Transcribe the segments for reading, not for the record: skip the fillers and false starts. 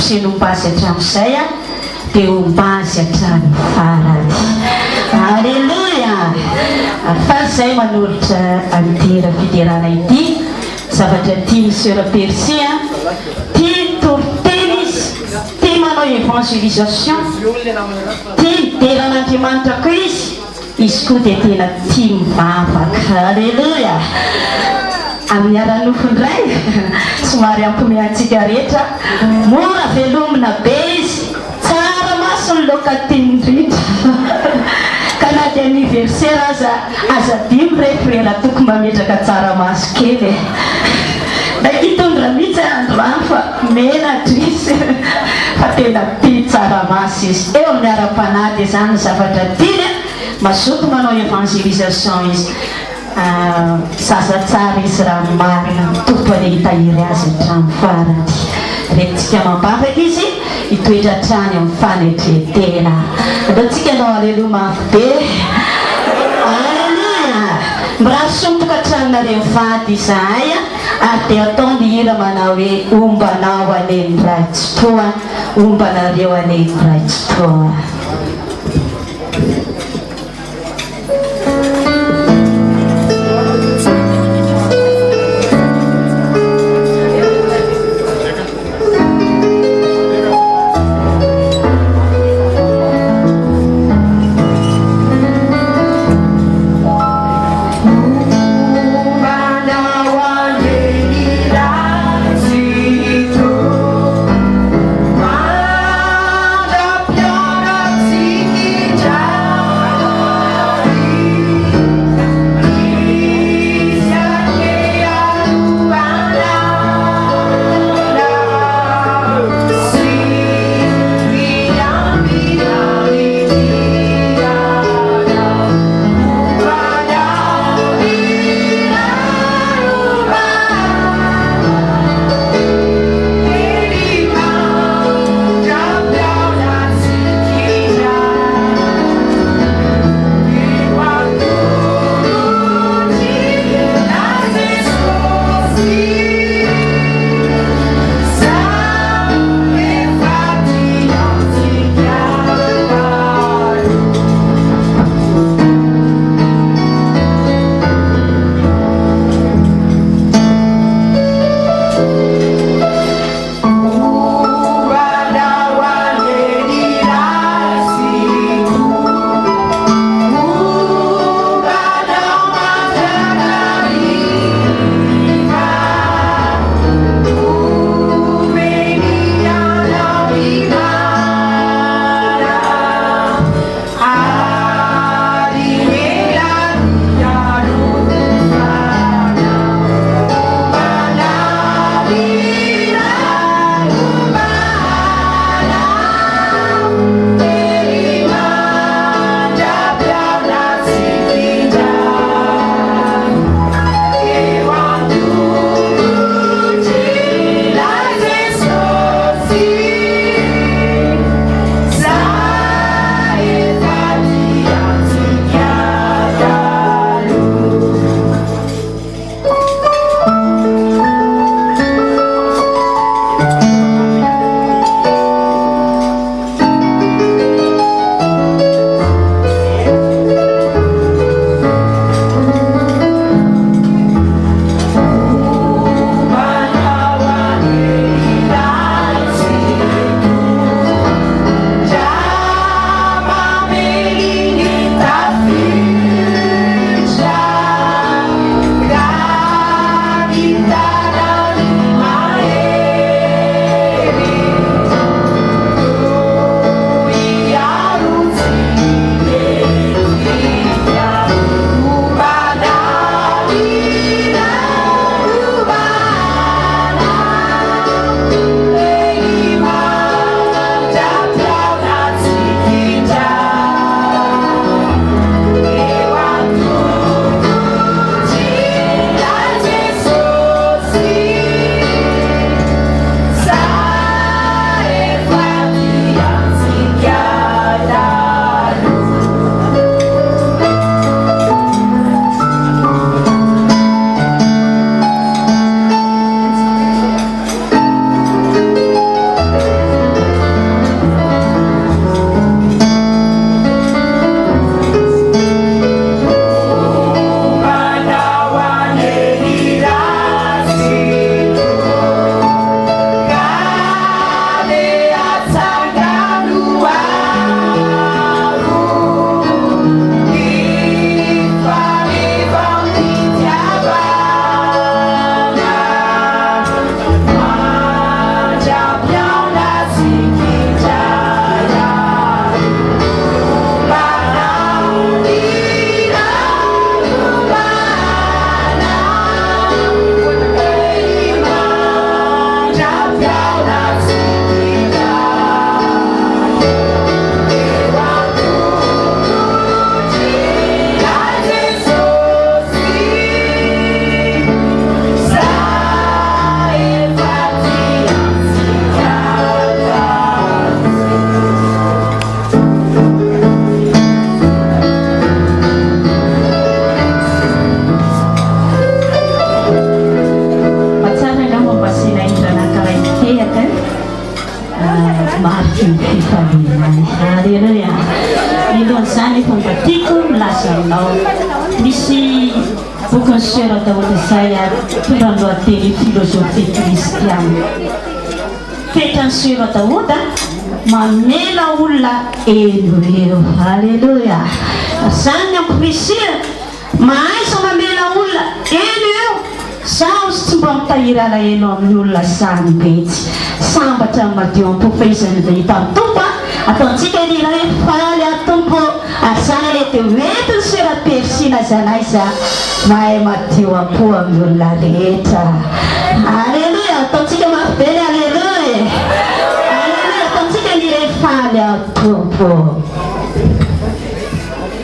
sy nombazy hatramin'izay a dia ombazy hatrany farany. Alleluia. Fa izay manolotra amidira fiderana ity zavatra tia monsieur Percy a, tia toriteny izy, tia manao évangélisation, tia mideran'Andriamanitra koa izy koa dia tena tia mivavaka. Alleluia. Amin'ny aranofondray somary ampimehantsika rehetra, mora velomina be izy, tsara maso ny lokatiny indrindra. Ka na dia anniversaire aza dimy re frera tokony mametraka tsaramaso kely. Ndraiky hitondra mihitsy androany fa mena drisy fa tena tia tsaramaso izy. Eo amin'ny ara-panady izany zavatra tiany, mazoto manao évangélisation izy. Zaza tsara izy raha marina tompony hitahiry azy hatramin'ny farany. Rehefa mambavaka izy hitoetra hatrany amin'ny fanetretena. Ataontsika anao aleluia mafy be. Alleluia. Miraha somboka hatranonareo vady izahay ary dia atao ny hira manao hoe ombanao aneny raitsotoa, ombanareo aneny raitsotoa. Piora, zany efa mbatiko milasa aminao misy boky ny sera daholo izay tondralohateny filozofia kristiana fetra ny sera dahoda mamela olona elo eo halleluia zany ampirisia mahaisa mamela olona elo eo zaho sy tsy mba mitahiry alahelo amin'ny olona zany metsy sambatra madio am-pofeizany zay hitamtompo ataontsika iray faly atompo azany te mety ny sera persina zanaiza mahay madio am-po amin'ny olona rehetra alleluia ataontsika mafibely alleluia alleluia ataontsika niray faly atompo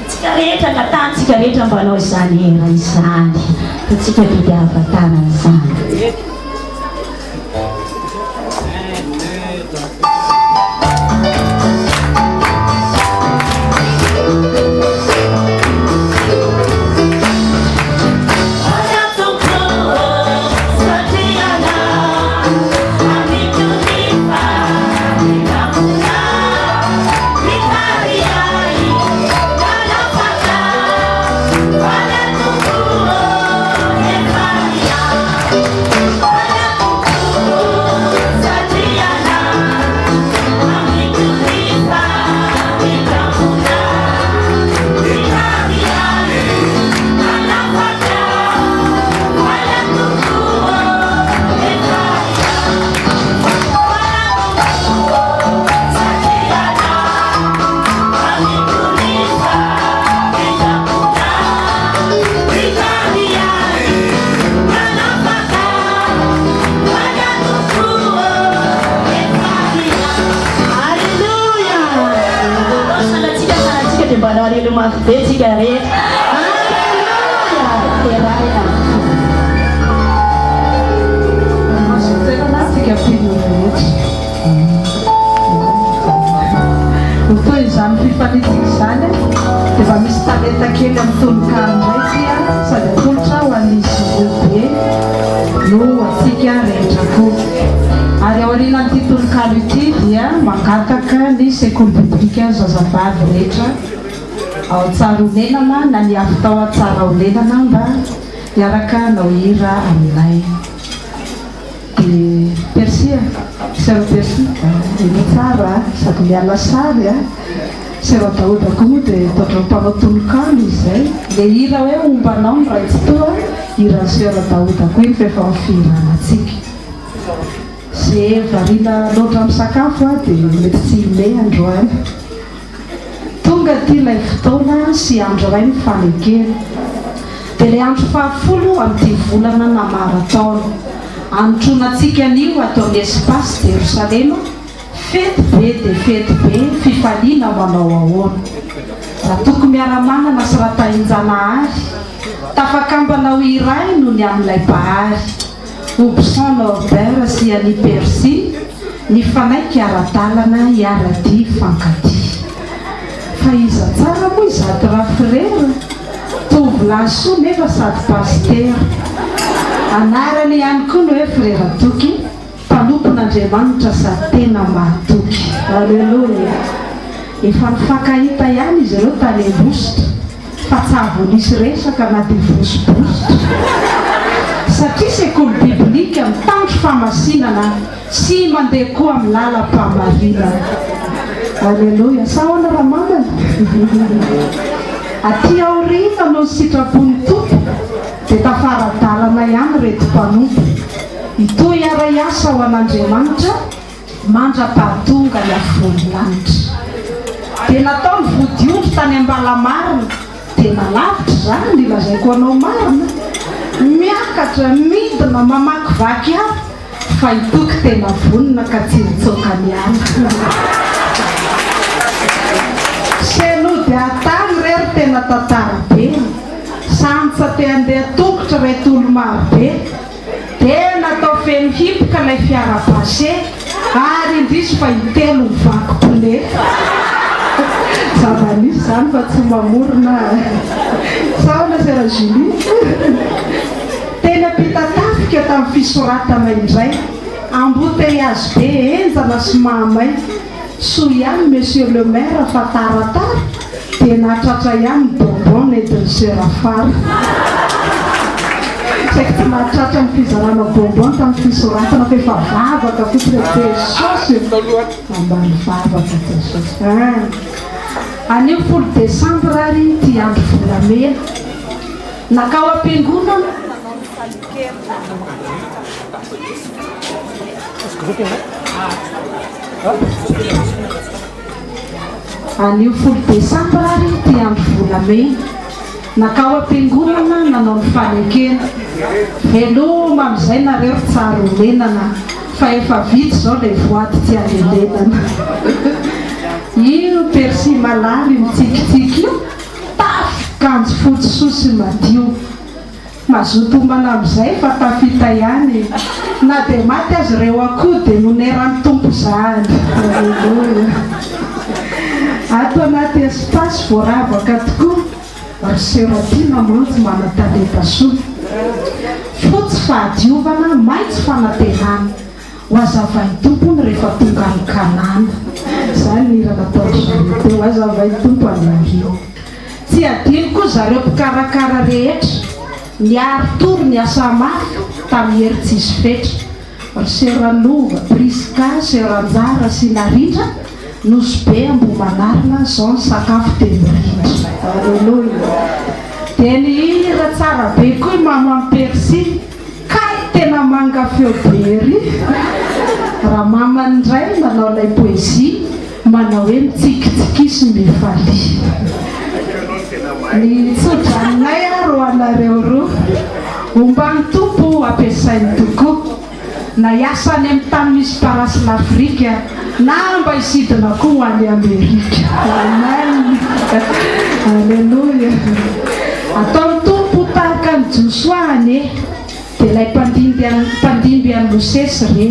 tsika rehetra katantsika rehetra mbanao izany era izany ataontsika bidy avatana izany mafibetsika rehetra alleluia masoteratsika pino rehetra toy izany fifanitsika zany dia mba misy talenta kely amin'ny tononkano ndraiky sady atolotra ho anisy lehibe no atsika rehetra koa ary ao aorianan'ity tononkano ity dia mangataka ny sekoly biblika zazavavy rehetra ao tsara onenana na ny afy tao atsara onenana mba hiaraka nao hira aminay dia persia sera persia iny tsara sady miala sary sera dahoda koa moa dia taotra mpanao tononkano izay dia hira hoe ombanao ny ray tsy toa hiran'ny sera dahoda koa iny fa efa mifirana atsika zay varina loatra amin'ny sakafo dia mety tsy ime andro any tonga ty ilay fotoana sy andro ray mifanekena dia ilay andro fahafolo amin'ity volana na marataona anotronatsika anio ataon'ny espasy Jerosalema fety be dia fety be fifaliana manao ahoana raha toko miaramanana sy raha tahinjanahary tafakambanao iray no ny amin'ilay bahary Oubson Norbert sy any Persia ny fanaiky ara-dalana hiara-dy fankady fa iza tsara moa izato raha frera tovolahy soa nefa sady pastera anarany ihany koa no hoe frera toky mpanompon'Andriamanitra sady tena mahatoky alleluia efa nifankahita ihany izy ireo tany ambositra fa tsavonisy resaka anaty vosibositra satria sekoly biblika mitandro famasinana sy mandeha koa amin'ny lalam-pamarinana alleluia sahoana raha mamana aty aorina no sitrapony tompo dia tafaradalana ihany reto mpanompo ito hiara iasa ho an'Andriamanitra mandra-pahatonga ny afovoninlanitra dia natao ny vodiondro tany ambalamarina dia nalavitra zany nilazaiko anao marina miakatra midina mamakivaky avy fa itoky tena vonina ka tsy nitsokany any seno dia atany rery tena tantara be santsa te andeha tongotra reto olo marobe dia natao feno hipoka ilay fiara-pase ary indrisy fa hitelo mivaky-pone zavanisy zany fa tsy mamorona saona sera Julie tena pitatafika tamin'ny fisoratana indray embouteillage be enjana sy mahamay so ihany monsieur le maire fa taratara tena tratra ihany bonbon netiny serafara saika tsy mahatratra ny fizarana bonbon tamin'ny fisoratana fa efa vavaka fotsiny tesosy ambany vavaka tesosy anio 10 décembre ary ty andro volamena nakao am-piangonana anio 10 décembre ary ty andro volamena nakao am-piangonana nanao ny fanekena veloma amin'izay nareo tsara omenana fa efa vitsy zao lay voaty tsy alenenana io persi malary mitsikitsiky io tafikanjo fotsy sosy madio mazoto homana amin'izay fa tafita ihany na dia maty azy ireo akoho dia nonerany tompo zany ato anaty espace voaravaka tokoa ry seratiana mantsy manataleta soa fotsy fahadiovana maitsy fanatenana ho azavainy tompony rehefa tonga ny kanana zany iranataotryzany ho azavainy tompo anyavio tsy adino koa zareo mpikarakara rehetra niary tory ny asa mafy tamin'ny heri tsisy fetra ry seranova priska seranjara sy narindra nosy be ambo manarina zao ny sakafo temirindra alleloia dia ny hira tsara be koa i mama persi kay tena manga feo bery raha mamandray manao lay poesie manao hoe mitsikitsikisy mifali ny tsodranay aro anareo roa ombany tompo ampiasainy tokoa na iasany amin'ny tany misy parasy l'Afrika na mba isidina koa ho any Amerika amen alleluia ataony tompo tahaka ny josoany dia ilay mpandimby any Mosesy re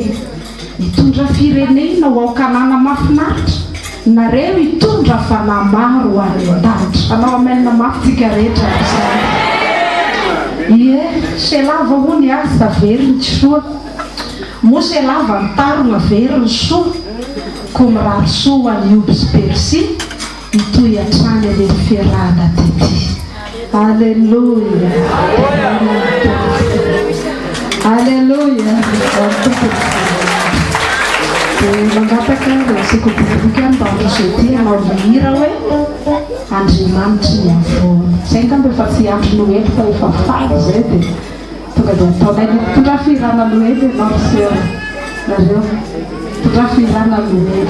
hitondra firenena ho aokanana mafinaritra nareo hitondra fanamaro ho any an-danitra anao amenina mafitsika rehetra ie selava hony azy da veriny tsy soa moa selava ny tarona veriny soa koa mirary soa any obs persi mitoy an-trany ale ferana tety alleluia alleluia mangataka rasiko boriboky any mba mosety anao mihira hoe andriamanitry ny avona zay ngambo efa tsy andro noely fa efa faly zay dia tonga dia ataonay tondra firana noely anao roseo nareo tondra firana noely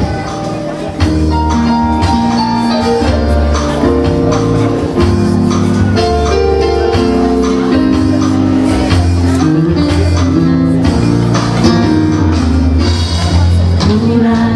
Bye.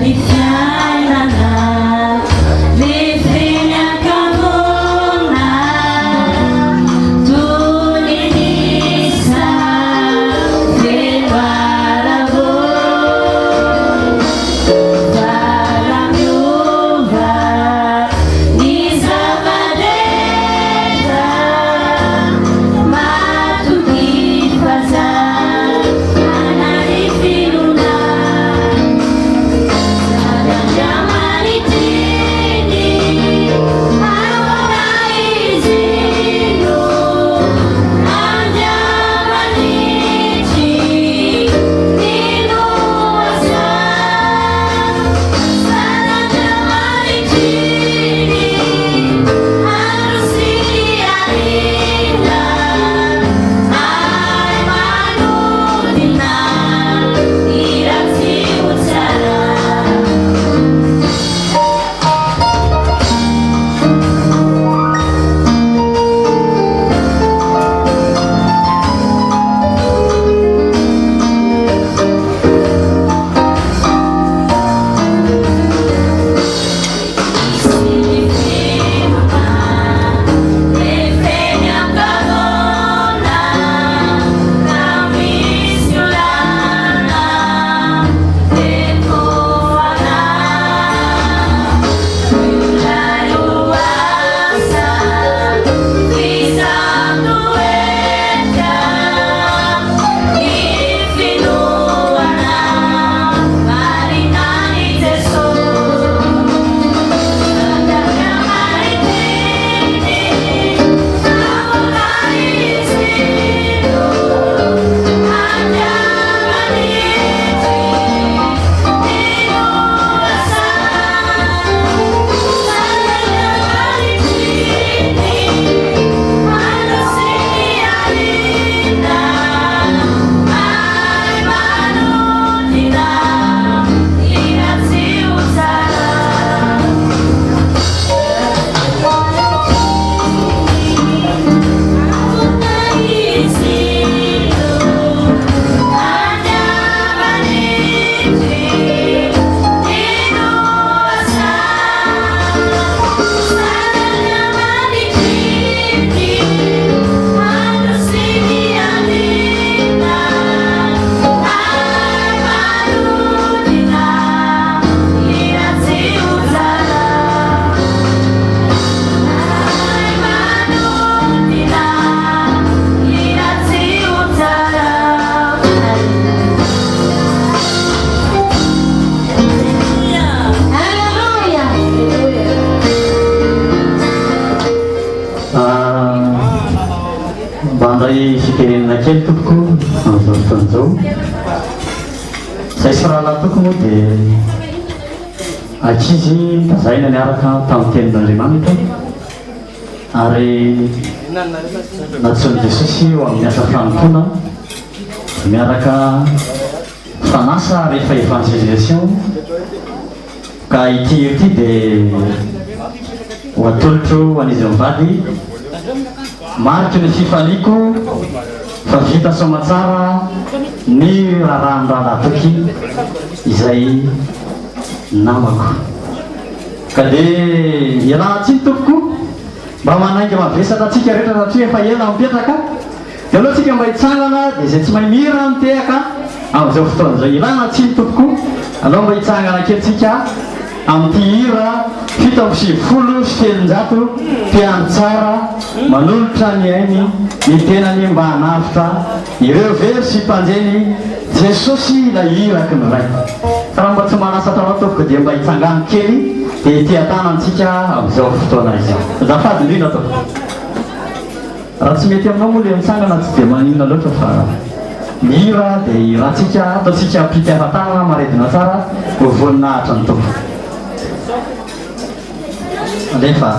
fiterenana kely tompoko amin'izao fotoan'izao izay sy rahalahy toko moa dia akizy mbazaina niaraka tamin'ny tenin'Andriamanitra ary natsoan'i Jesosy eo amin'ny asa fanontona miaraka fanasa rehefa évangélisation ka ity dia ho atolotro ho an'izy mivady mariky ny fifaliako fa vita somatsara ny raharaham-brahalahy izay namako ka dia ialatsiny tompoko mba manainga mavesatra atsika rehetra satria efa ela mipetraka dia aloha tsika mba hitsangana dia izay tsy mahay mihira mitehaka amin'izao fotoan'izao ilana tsiny tompoko aloha mba hitsangana kelitsika amin'ity hira 70 piano tsara manolotra ny ainy ny tenany mba hanavitra ireo versy mpanjeny Jesosy ilay hiraka ny ray raha mba tsy manasa tanao tompoko dia mba hitsangana kely dia ity-tanantsika amin'izao fotoana izao azafady indrindra tompoko raha tsy mety aminao moa le mitsangana tsy dia maninona loatra fa mihira dia hiratsika ataotsika mpitiava-tanana maredina tsara ho voninahitra ny tompoko alefa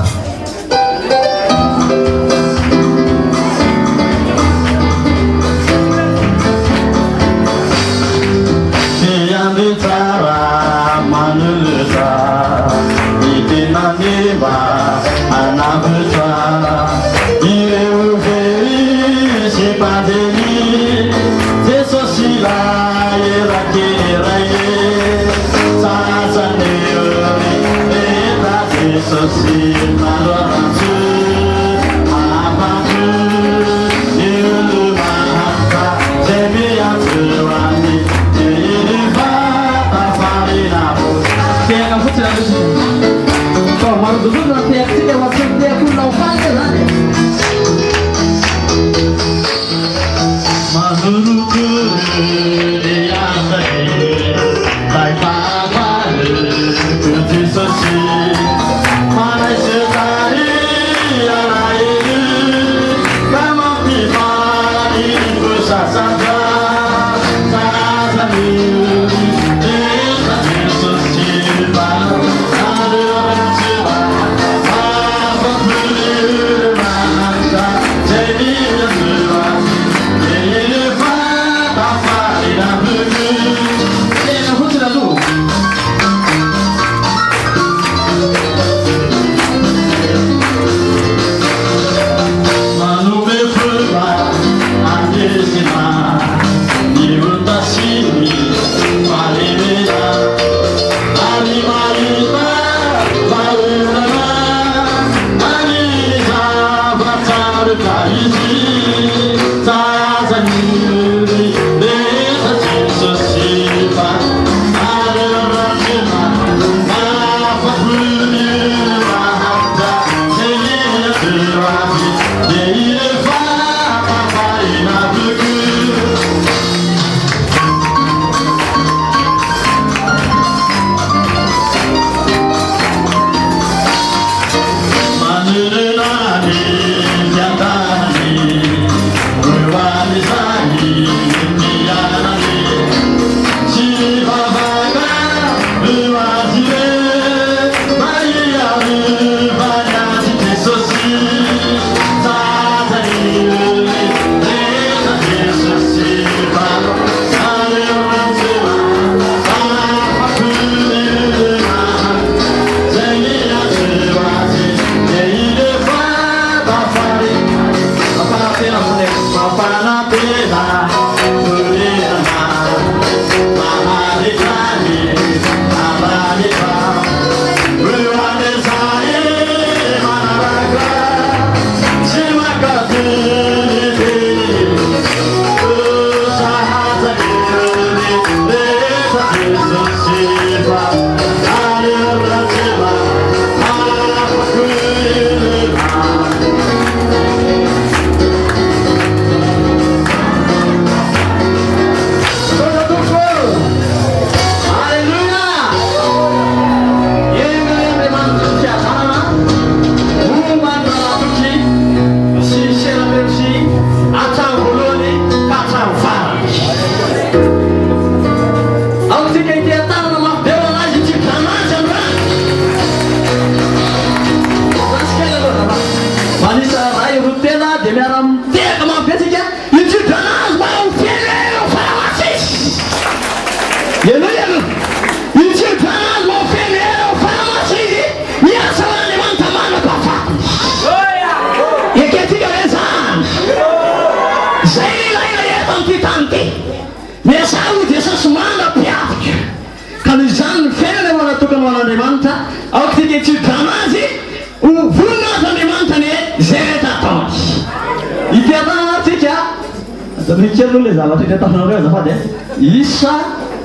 fiandry tsara manolotra ny tenaneva anavitra ireo very sy mpanjeny Jesosy la erakeray sasanyry eta Jesosy malorantsy mahampatry ny olo mahata zay miantroany ny vatafarinabo tena fotsiny aloha fa marododona teatsika matsyteakolona ho fanta zany manoloko ny asany lay fahavaloko Jesosy manay setany arainy ka mampifaly fosasatra sasany eta Jesosy aleorantsy afampily mananta zay miantroany tena fotsiny aloha manome fola andesina ny otasiny malemena ary mahita vaolana any zavatsarika izy zazany efa nytitany ty miasa o dia sasomanga mpiavika ka noho izany ny fiainana manatokana hoan'Andriamanitra aoka tiketsidrana azy ovonina azy Andriamanitra ny zay rehetra ataony itianatsika atamikely aloha le zavatra ity ataonareo azafady isa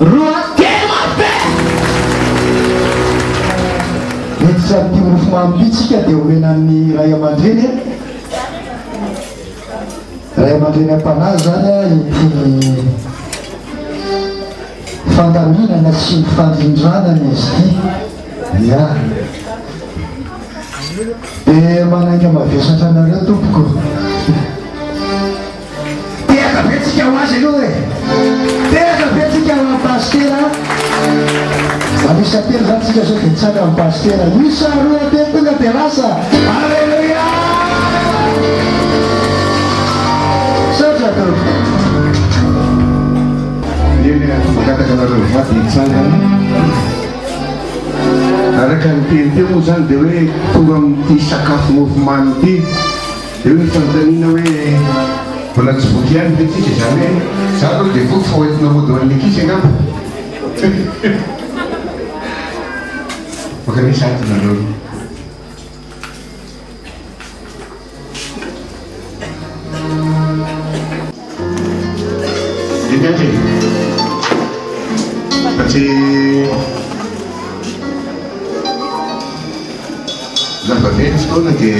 roa telo marobe mety samy ty mofomamypitsika dia omenan'ny ray aman-dreny ray aman-dreny am-panahy zany a ity fandaminana sy ny fandrindranana izy ty ya dia manaiky mavesatra anareo tompoko teaka betsika ho azy aloha e teaka betsika ho ampastera anisatelo zany tsika zao dia tsaka ampastera isa roa te tonga dia lasa alleluia satra tompoko makatakanareo vady tsanga araka ny teny teo moa zany dia hoe tonga amin'ity sakafo mofomamy ity dia hoe nyfanontaniana hoe mbola tsy voky ihany le tsika zany hoe za aloha dia voky fa hoentina mody ho an'ny akisy angamba maka misy atinareo diniaty satria zava-beny fotoana dia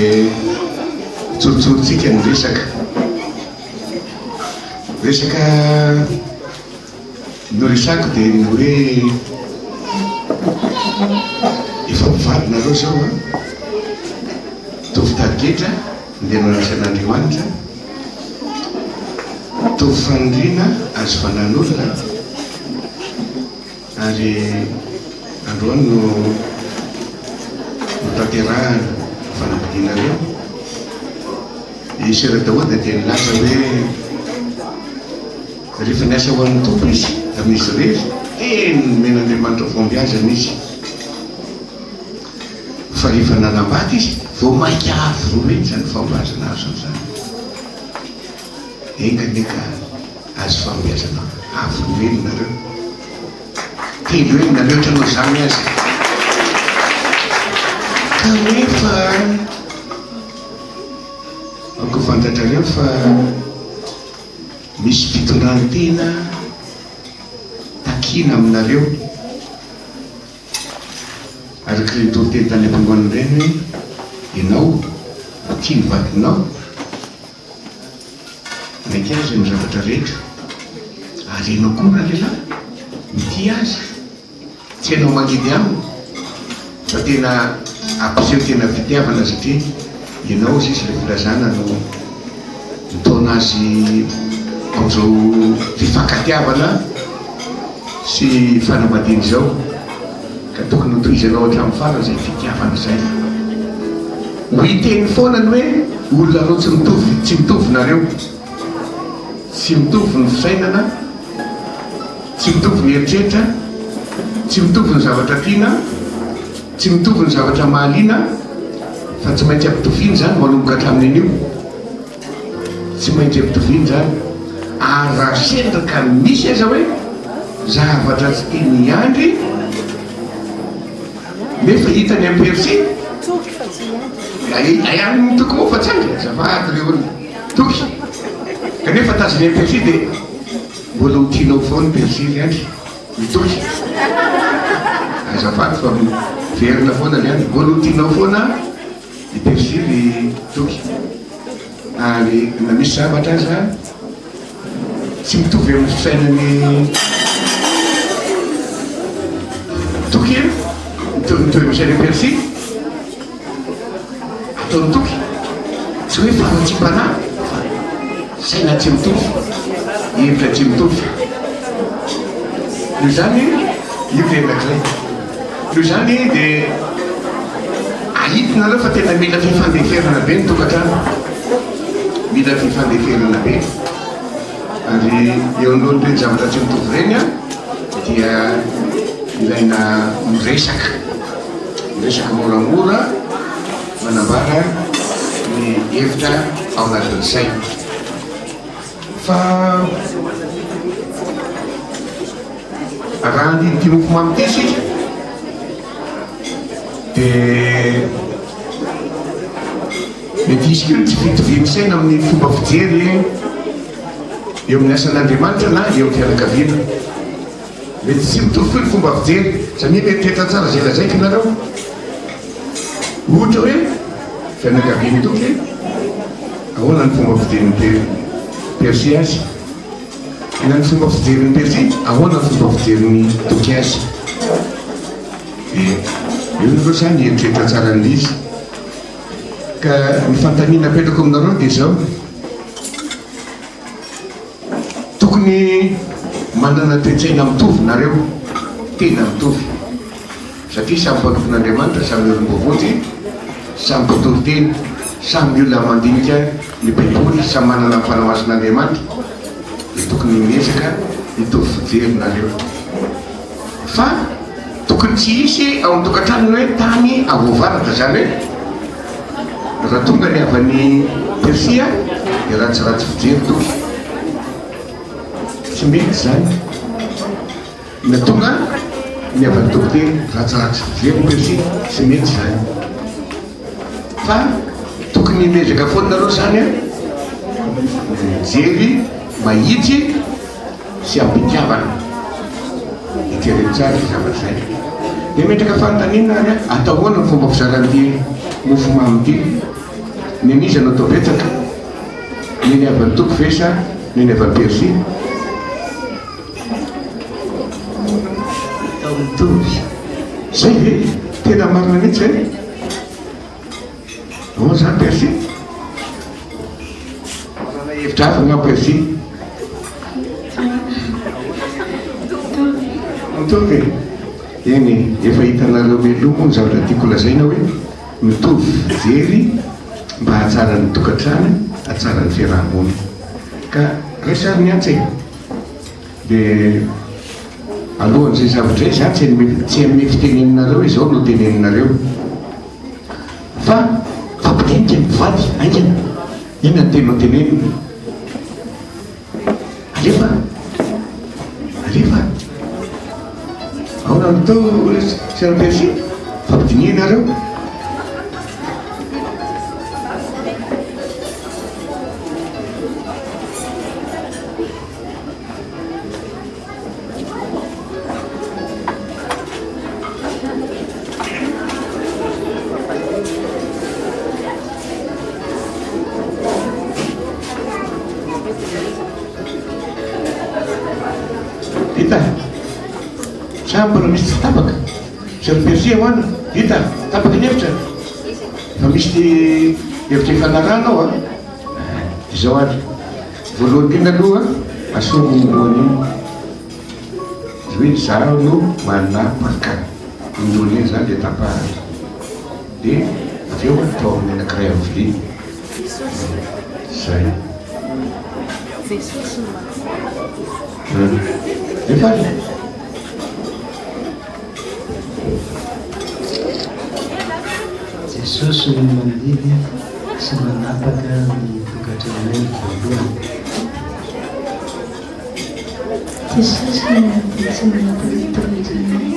tsorotsorotsika ny resaka no resako dia ny hoe efa mivadinareo zao a tovy tarigetra ndeha nanasan'Andriamanitra tovy fanondriana azo fanan'olona ary androany no tanterahana fanambidinareo isy ara-dahoda dia nilasa hoe rehefa niasa ho an'ny tompo izy amin'izy rery teny men'Andriamanitra fombiazana izy fa rehefa nanambady izy vao mainka avy roa eny zany fambazana azo am'zany enganeka azo fambiazana avy roa eny nareo telo eny nareo tranao zany azy kanefa ako fantatrareo fa misy fitondrantena takina aminareo araky ny autorité tany am-pangoana ireny hoe ianao tia ny vadinao maiky azy ny zavatra rehetra ary ianao koa raha lehilahy mity azy tsy ianao mangidy aminy fa tena ampiseho tena fitiavana satria ianao sisy le filazana no nitaona azy am'izao fifankatiavana sy fanamadiny zao ka tokony hotoizanao hatramin'ny farany zay fitiavana zay ho hiteny foana ny hoe olona anao tsy mitovy nareo tsy mitovy ny fisainana tsy mitovy ny eritreritra tsy mitovy ny zavatra tiana tsy mitovy ny zavatra mahaliana fa tsy maintsy ampitoviany zany manomboka hatramin'in'io tsy maintsy ampitoviany zany ary raha sendraka misy aza hoe zavatra tsy tia miandry nefa hitany ampersi ayany mitoky moa fa tsy andry azavady reo toky kanefa taziny ampersi dia mbola ho tianao foana persily andry mitoky azavady fa verina foana le andry mbola ho tianao foana i persily toky ary na misy zavatra aza tsy mitovy amin'ny fisainany toky mitovy misainy persy ataony toky tsy hoe fanatsimpana saina tsy mitovy hevitra tsy mitovy noho zany io le anakilay noho zany dia ahitinareo fa tena mila fifandeferana be ny tokantrano mila fifandeferana be ary eo anoloany reny zavatra tsy mitovy reny a dia ilaina miresaka moramora manambara ny hevitra ao anatin'izay fa raha nity mofomamy ty sika dia mety isika io tsy fitoviny saina amin'ny fomba fijery eo amin'ny asan'Andriamanitra na eo amin'ny fianakaviana. Mety tsy mitovy koa ny fomba fijery satria mety tetra tsara zay lazaiko nareo. Ohatra hoe fianakaviany toky ahoana ny fomba fijerin'ny Persia azy, na ny fomba fijerin'ny Persia ahoana ny fomba fijerin'ny toky azy. Io aloha zany eritreritra tsara an'izy. Ka ny fantaniana apetrako aminareo dia zao: tokony manana toe-tsaina mitovy nareo, tena mitovy, satria samy mpanofon'Andriamanitra, samy olom-bavotsy, samy mpitory tena, samy olona mandinika ny baiboly, samy manana ny fanamasin'Andriamanitra, dia tokony miezaka mitovy fijery nareo. Fa tokony tsy hisy ao amin'ny tokantrano hoe tany avovaratra, zany hoe raha tonga ny avy any Persia dia ratsiratsy fijery toky, tsy mety zany. Na tonga ny avy any dokotera ratsiratsy fijery Persia, tsy mety zany. Fa tokony mezaka foana nareo zany mijery mahitsy sy ampitiavana, itereny tsara zavatra zay. Dia metraka fanontaniana ary atao ahoana ny fomba fizaran'ity mofomamy ity? Ny an'iza no atao betsaka, ny avy any toky ve sa ny avy any Persia? Atao mitovy zay ve tena marina mihitsy zay. Ahoana zany Persia? Manana hevitra hafa nga Persia? Mitovy eny, efa hitanareo milomo ny zavatra tiako lazaina hoe mitovy fijery mba hahatsara ny tokantrano, hahatsara ny fiarahamonina. Ka resary ny an-tsaina dia alohan'izay zavatra izay tsy amin'ny fiteneninareo izao no teneninareo, fa fampidinika mivady aingana, inona ny tena tenenina? Alefa ahoana no tao sera Persia? Fampidinianareo. Hita sa mbola misy tsy tapaka sera Persia hoana? Hita tapaka ny hevitra, fa misy hevitra ifanarana ao izao ary voalohany tena aloha asomo moany hoe zaho no manapaka indrony eny zany le tapahany, dia avy eo atao amin'ny anankiray amin'ny vilia zay. Efa Jesosy no mandidy sy manapaka ny tokantranonay voalohany. Jesosy no mandidy sy manapaka ny tokantranonay.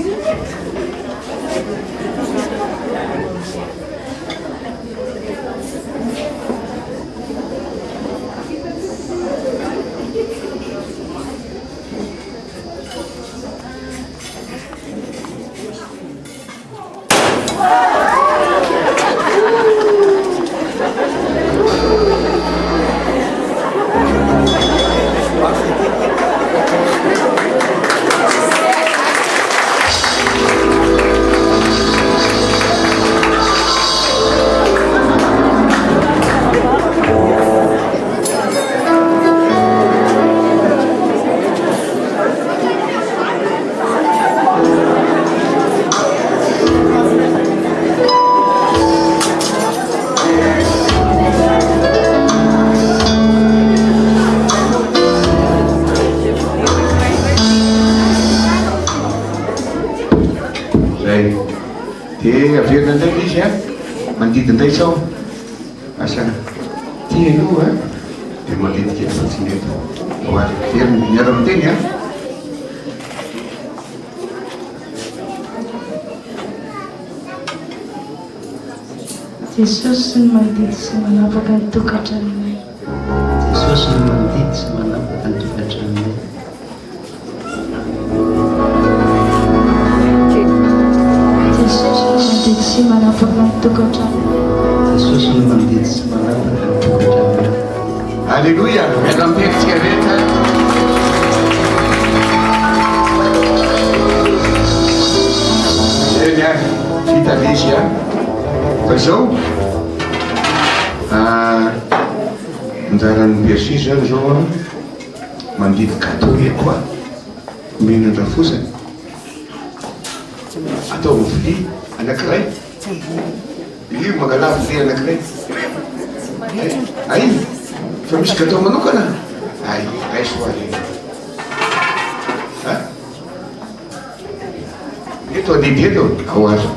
dia averina ndraiky izy mandidy indray sao asa ty aloha dia mandidiky efa tsy mety. Very miara-miteny a. Jesosy ny mandidy sy manapaka ny tokantranonay. Jesosy ny mandidy sy manapaka ny tokantranonay. Jesosy ny mandidy sy manapaka ny tokantranonay. Jesosy ny mandidy sy manapaka ny tokantranonay. Alleluia, miara-mitetsika rehetra. Eny a vita lesy a. Fa zao anjaran'ny berger zany zao a mandidy gâteau koa mihinana fosany atao amin'ny vilia anankiray io mangala vilia anankiray ay fa misy gâteau manokana ay raiso azy eto adidy eto ao azo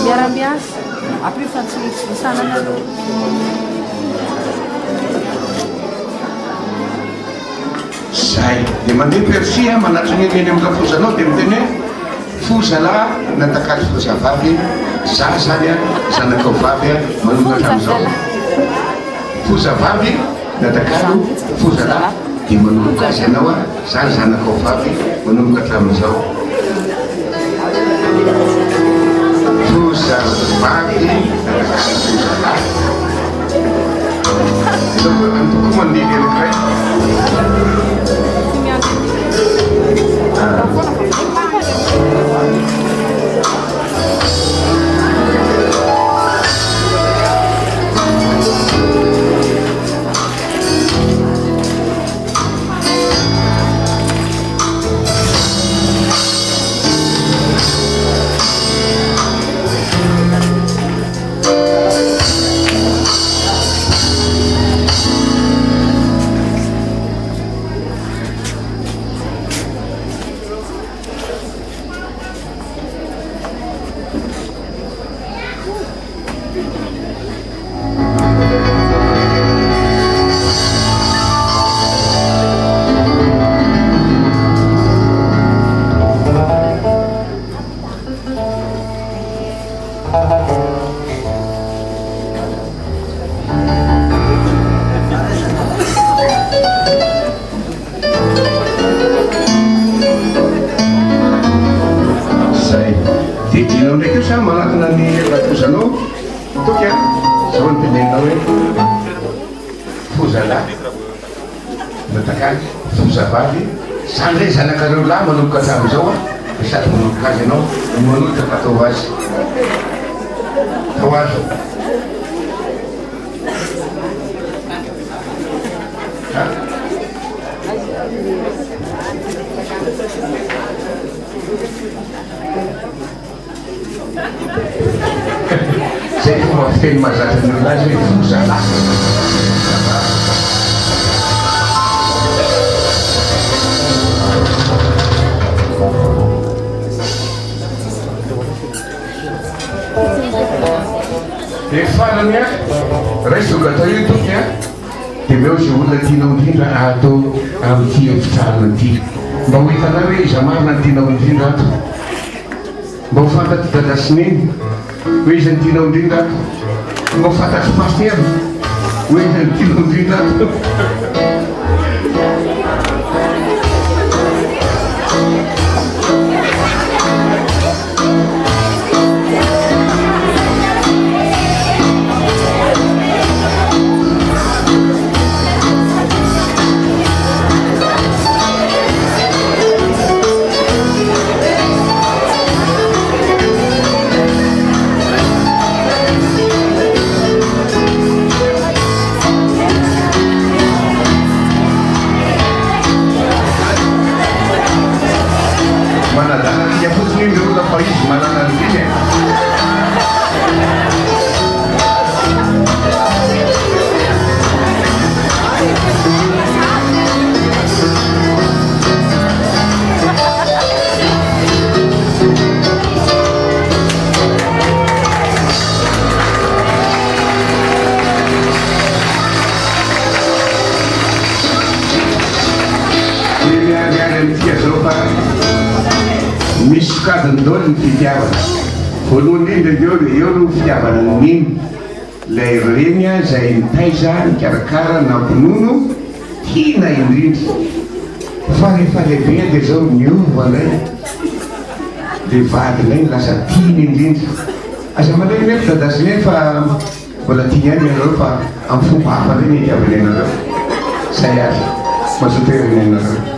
miara-miasa apio fa tsy sanana aloha zay dia mandeha persia manatrany eny amin'ny lafozanao dia miteny hoe fozalahy natakalo fozavavy za zany a zanakao vavy a manomatra amin'izao fozavavy natakalo fozalahy dia manomboka azy ianao a zany zanakao vavy manomboka hatramin'izao fozavavy natakalo fozalahy antoko mandidy anankiray manatona ny rakozanao toka zao ny tenenina hoe fozalahy natakaly fozavavy zany zay zanakareo lahy manomboka hatramin'izao a sady manomboka azy ianao manolotra fa atao azy atao azo zay fomba fiteny mahazatra ny olona azy hoe fozalahy dia farany a raisoka atao io toky a dia meo zay olona tianao indrindra atao amin'ity efitrarana ity mba ho hitanao hoe iza marina ny tianao indrindra ato mba ho fantatry dadasineny hoe iza ny tianao indrindra ato mba ho fantatry paster hoe iza ny tianao indrindra ato sokadiny daholo ny fitiavana voalohany indrindra dia eo no fitiavana ny nino lay reny izay nitaiza nikarakara nampinono tiana indrindra fa rehefa lehibe dia zao niovana dia vadinay lasa tiany indrindra aza malay nefa dadasiny fa mbola tia any ianareo fa amin'ny fomba hafa reny itiavana ianareo zay azy mazoterina ianareo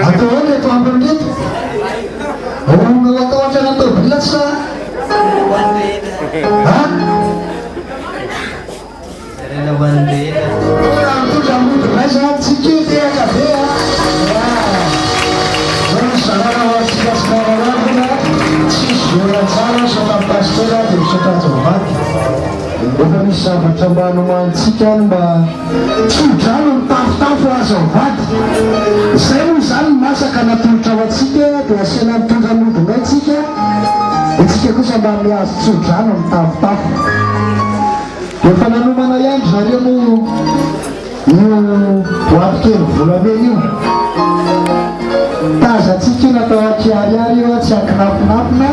atau ada tu apa ni? Orang melakau macam tu belas lah. Hah? Orang tu jamu belas lah, sikit dia kata ya. Orang salah siapa sekarang ni? Siswa salah sama pastor ada sudah coba. Bukan bisa mencoba memancikan bah sudah tahu asobat. Saya misal masa karena tujuan sih biasanya tujuan dengan sih. Itu aku sama dia sudah tahu. Yang pada mana yang hari mu buat bulan ini. Tak sih atau hari-hari saya kenapa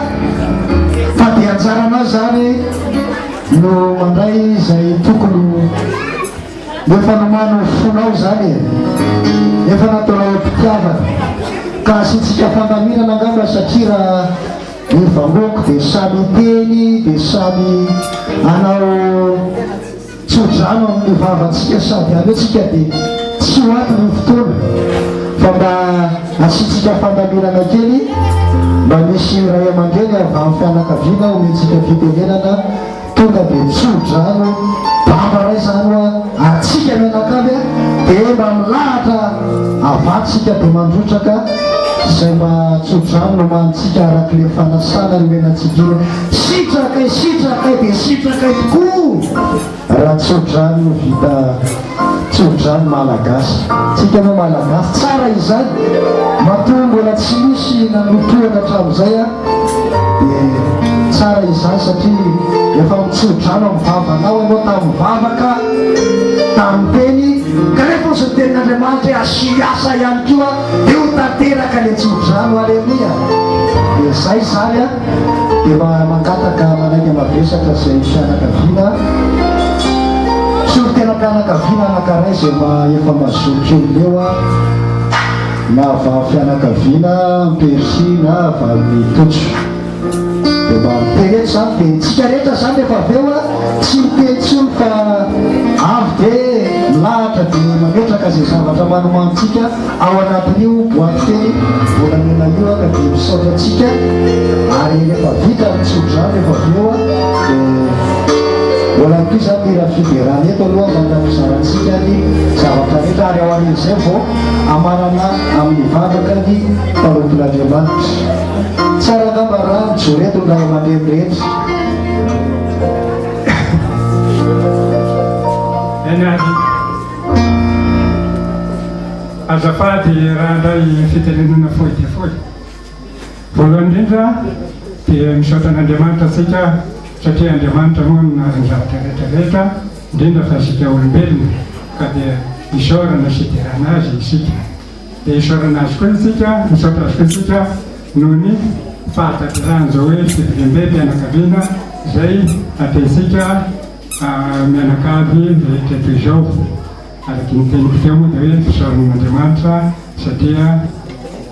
Patihan sarana zany no mandray izay tokony efa namano fonao zany efa nataonao mpitiavana ka asitsika fandaminana angamba satria raha evamoako dia samy teny dia samy anao tsodrano amin'ny vavantsika sady avetsika dia tsy hoaty ny fotoana fa mba asitsika fandaminana kely mba misy ray aman-dreny avy amin'ny fianakaviana ometsika fitenenana tonga dia tsodrano bamba ray zany hoa atsika mianakavy dia mba milahatra avatsika dia mandrotraka izay mba tsodrano no mantsika arak'le fanasana ny menatsikina sitrakay dia sitrakay tokoa raha tsodrano vita tsodrano malagasy tsika no malagasy tsara izany matoa mbola tsy misy nanotoana hatramin'izay a dia tsara izany satria efa mitsodrano amin'ny vavanao ianao tamin'ny vavaka tamin'ny teny ka rehefa ozy ny tenin'Andriamanitra hoe asiasa ihany koa dia ho tanteraka le tsodrano aleluia dia zay zany a dia mangataka manaiky mavesatra izay fianakaviana solo tena mpianakaviana anankiray izay mba efa mazoky leo a na va fianakaviana Persi na va mitotso dia mba miteneto zany dia tsika rehetra zany efa aveo a tsy mitetsolo fa avy dia milahatra dia mametraka izay zavatra manomantsika ao anatin'io boaty teny volamena io a ka dia misaotra atsika ary rehefa vita mitsodrano efa aveo a dia mbola koa zany mira fiderana eto aloha mandramizaratsika ny zavatra rehetra ary ao arin'izay vao amanana amin'ny vavaka ny paropolan'Andriamanitra tsara ngamba raha mijoreto ny ray aman-dreny rehetra enady azafady raha ndray fitenenana fohy dia fohy voalohany indrindra dia misaotra an'Andriamanitra atsika satria Andriamanitra moa ny zavatra rehetrarehetra indrindra fa isika olombelona ka dia isaorana siderana azy isika dia isaorana azy koa isika misaotra azy koa isika noho ny fahatanterahana zao hoe fidilembe mpianakaviana izay ataisika mianakavy rehetra toy izao araky ny teniko teo moa dia hoe fisaoran'Andriamanitra satria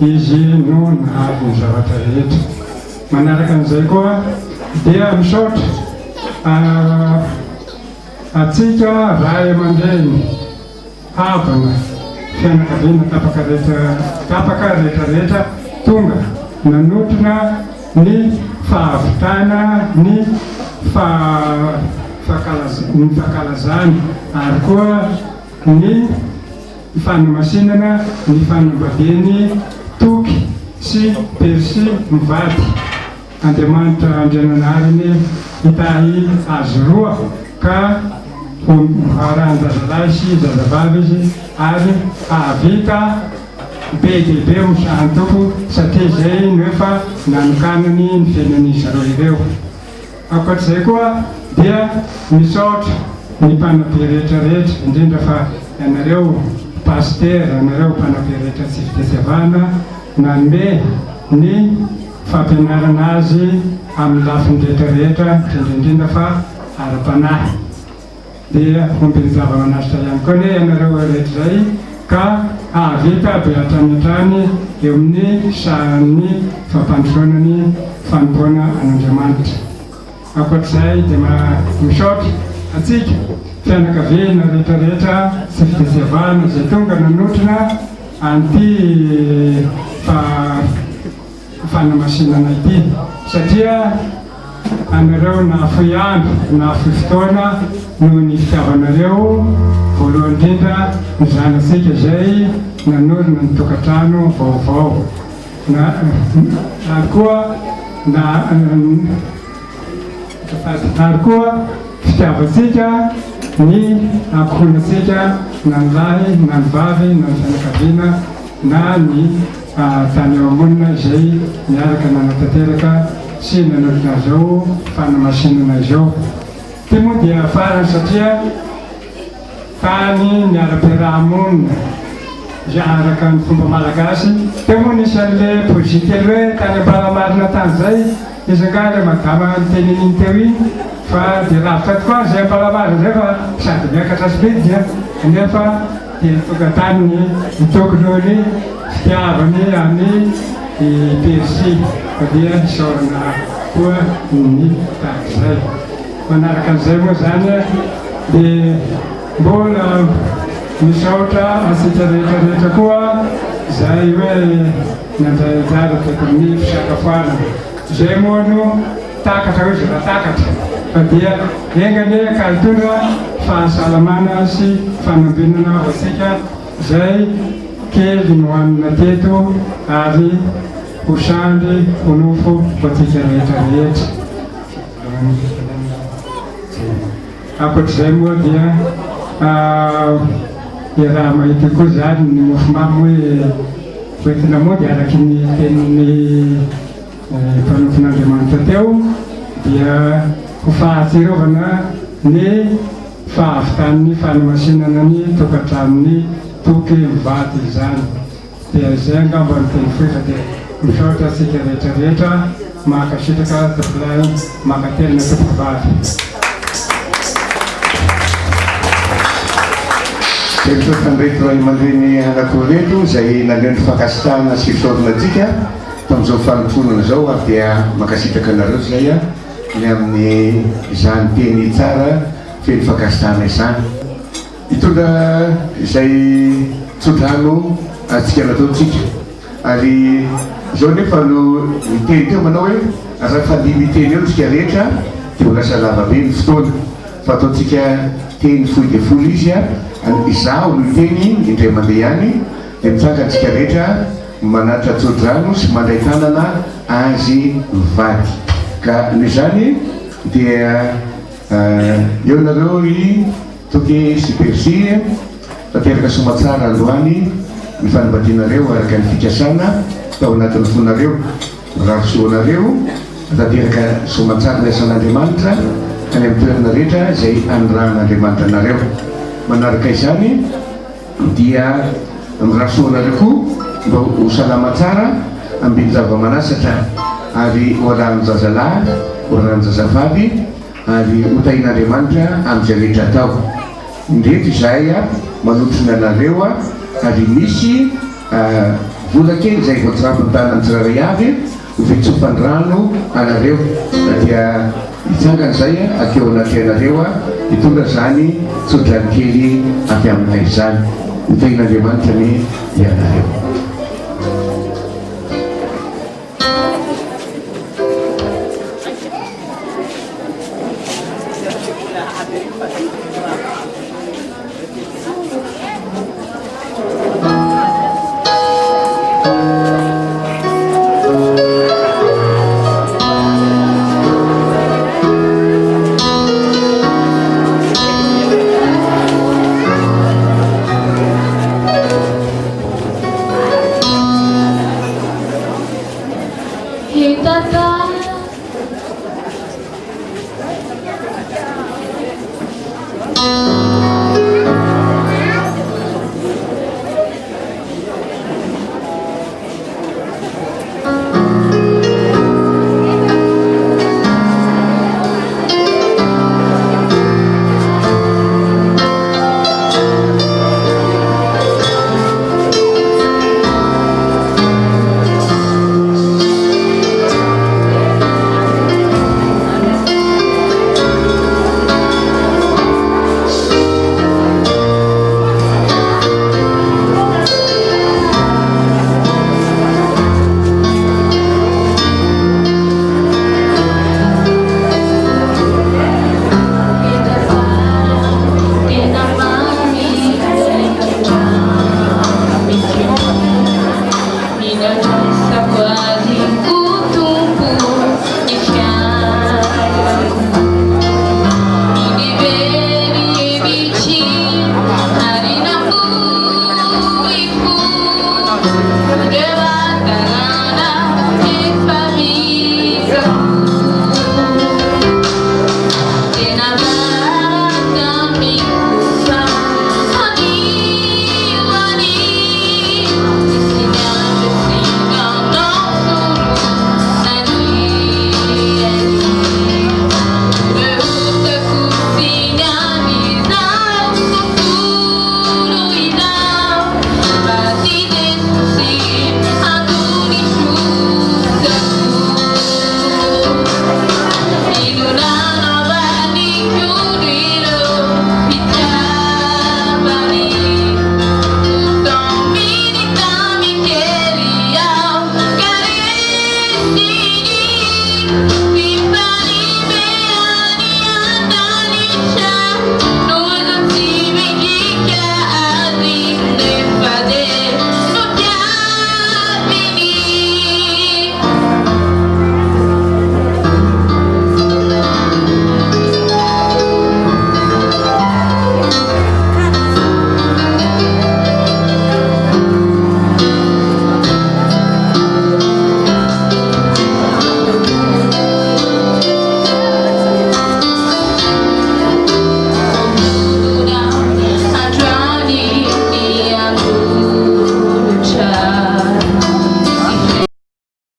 izy no nahavy ny zavatra rehetra manaraka an'izay koa dia misaotra atsika ray aman-dreny havana fianakaviana tapaka rehetrarehetra tonga nanotrona ny fahavitana ny fahakalazany ary koa ny fanamasinana ny fanambadiany toky sy Persi mivady Andriamanitra andriananariny hitahy azy roa ka arahan-jazalahy sy zazavavy izy ary ahavita be diaibe misahan tompo satria zay no efa nanokanany ny fiainan'izy zareo ireo. Ankoatr'izay koa dia misaotra ny mpanabe rehetrarehetra indrindra fa ianareo paster, ianareo mpanabe rehetra tsy fitesiavana nanome ny fampianarana azy amin'ny lafiny rehetrarehetra indrindrindrindra fa ara-panahy. Dia ombiny zava-manaritra ihany koa ne ianareo rehetra zay ka ahavita be hatrany eo amin'ny sahan'ny fampandrosoana ny fanomboana an'Andriamanitra. Ankoatr'izay dia misaotra atsika fianakaviana rehetrarehetra sy fitesiavana izay tonga nanotrona an'ity fanamasinana ity satria anareo nahafoy andro nahafoy fotoana noho ny fitiavanareo voalohany indrindra ny zanatsika izay nanorina ny tokantrano vaovao ary koa fitiavatsika ny ampohonatsika na ny lahy na ny vavy na ny fianakaviana na ny tany eo amonina izay miaraka nanatanteraka sy nanorina zao fanamasinana izao. Ty moa dia farany satria tany niara-piarahamonina izay araka ny fomba malagasy. Teo moa nisan'le pozitely hoe tany ambalamarina tany zay izangale madama ny tenin'iny teo iny fa dia lavitra tokoa zay ambalamarina zay fa sady miakatra sibidy dia nefa dia tonga tany mitokony fitiavany amin'ny Persia fa dia isaorana koa ny tahaka izay. Manaraka an'izay moa zany dia mbola misaotra asika rehetrarehetra koa zay hoe nandrajara teko amin'ny fisakafoanana. Zay moa no takatra hoe zay takatra fa dia engany kaltondra fahasalamana sy fanambinana ho asika zay kely no hanina teto ary ho sandry ho nofo ho atsika rehetrarehetra. Ankoatr'izay moa dia raha mahita koa zany ny mofomamy hoe hoentina moa dia araky ny tenin'ny mpanofon'Andriamanitra teo dia ho fahatsirovana ny fahavitan'ny fanamasinana ny tokantranony toky mivady izany. Dia zay angamba ny teny foy fa dia misaotra asika rehetrarehetra makasitraka tompolay makatelina tompom-bavy. Tandreto ray aman-dreny anankiroa izay nandrendro fakasitahana sy fisaorana antsika tamin'izao fanofonana zao ary dia makasitraka anareo zay ny amin'ny izany teny tsara feno fakasitahana izany. Hitondra izay tsodrano atsika nataontsika ary zao nefa no miteny teo manao hoe raha fa ny miteny eo tsika rehetra dia ho lasa lavabe ny fotoana fa ataontsika teny fohy dia folo izy izaho no teny indray mandeha ihany dia mitsanga antsika rehetra manatra tsodrano sy mandray tanana azy mivady. Ka noho izany dia eo nareo i toky sy Persia tanteraka somatsara androany ny fanambadianareo araka ny fikasana tao anatin'ny fonareo rarosoanareo tanteraka somatsara ny asan'Andriamanitra any amin'ny toerana rehetra izay anorahan'Andriamanitra anareo. Manaraka izany dia mirarosoanareo koa mba ho salama tsara ambiny zava-manasatra ary hoarahan'ny zazalahy hoarahan'ny zazavavy ary hotahin'Andriamanitra amin'izay rehetra atao. Indreto izay manotrona anareo ary misy vola kely izay voatsirapiny tanany tsiraray avy ho fitsofany rano anareo dia hitsangana izay akeo anaty anareo hitondra zany tsodrany kely avy aminay izany hotahin'Andriamanitra ny ianareo.